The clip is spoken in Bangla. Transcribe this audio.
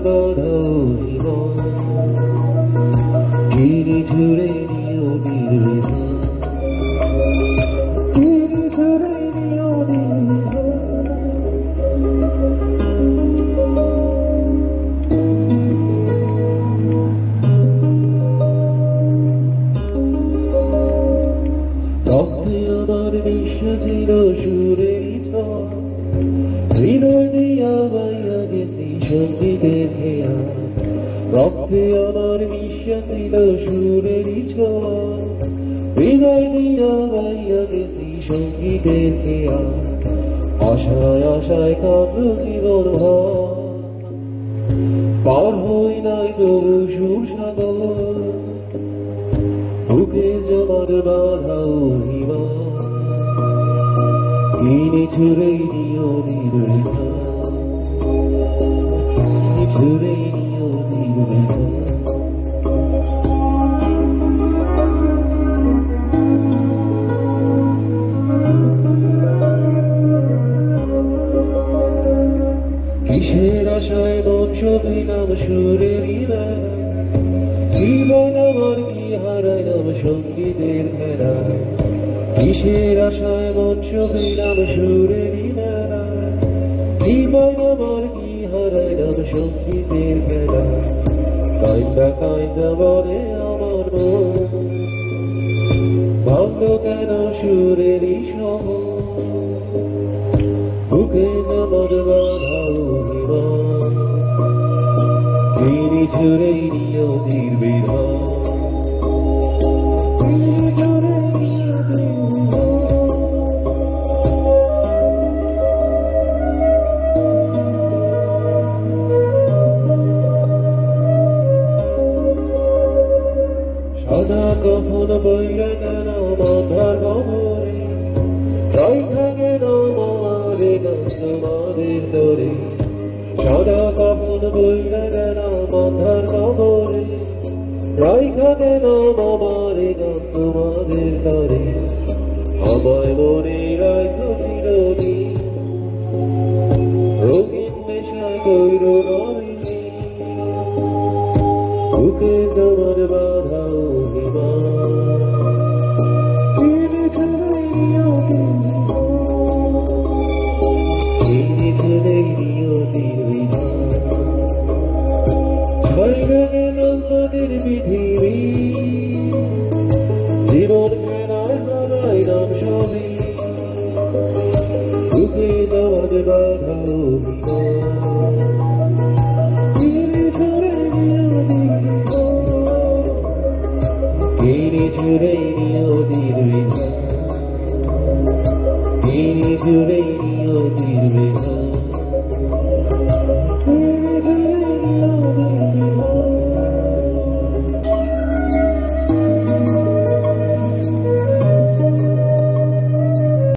বাধা অভিমান কিনে ছুড়ে নিও নির্বিধান কিনে ছুড়ে নিও আমার বিশ্বাসীর সুরেরই ঝড় হৃদয় দিয়া বাইয়া গেছি সঙ্গীতের খেয়া রক্তে আমার বিশ্বাসীর সুরেরই ঝড় হৃদয় দিয়া বাইয়া গেছি সঙ্গীতের খেয়া আশায় আশায় কাঁদল জীবন ভর পার হই নাই তবু সুর সাগর বুকে জমার বাধা অভিমান কিনে ছুড়ে নিও নির্বিধান কিনে ছুড়ে নিও নির্বিধান কিসের আশায় মন শোভিলাম সুরেরই মেলা জীবন আমার কি হারাইলাম সঙ্গীতের খেলা কিসের আশায় মন শোভিলাম সুরেরই মেলা জীবন আমার কি হারাইলাম সঙ্গীতের খেলা কাইন্দা কাইন্দা বলে আমার মন ভাঙল কেন সুরেরই সহ বুকে জমার বাধা অভিমান কিনে ছুড়ে নিও নির্বিধান সাদা কফন বইরা কেন মাথার কবরে রাইখা কেন মারে তোমাদের দরে সাদা কাপড় বইরা গেল মাথার কবরে রাইখা কেন মামারে তোমাদের তরে আমায় মনে রাইখো চিরদিন রঙিন নেশা কইর নয়নি বুকে জমার বাধা অভিমান কিনে ছুড়ে নিও কিনে ছুড়ে নিও নির্বিধান ছাইরা গেল তোদের পৃথিবী জীবন খেলায় হারাইলাম সবই বুকে জমার বাধা অভিমান কিনে ছুড়ে নিও নির্বিধান কিনে ছুড়ে নিও নির্বিধান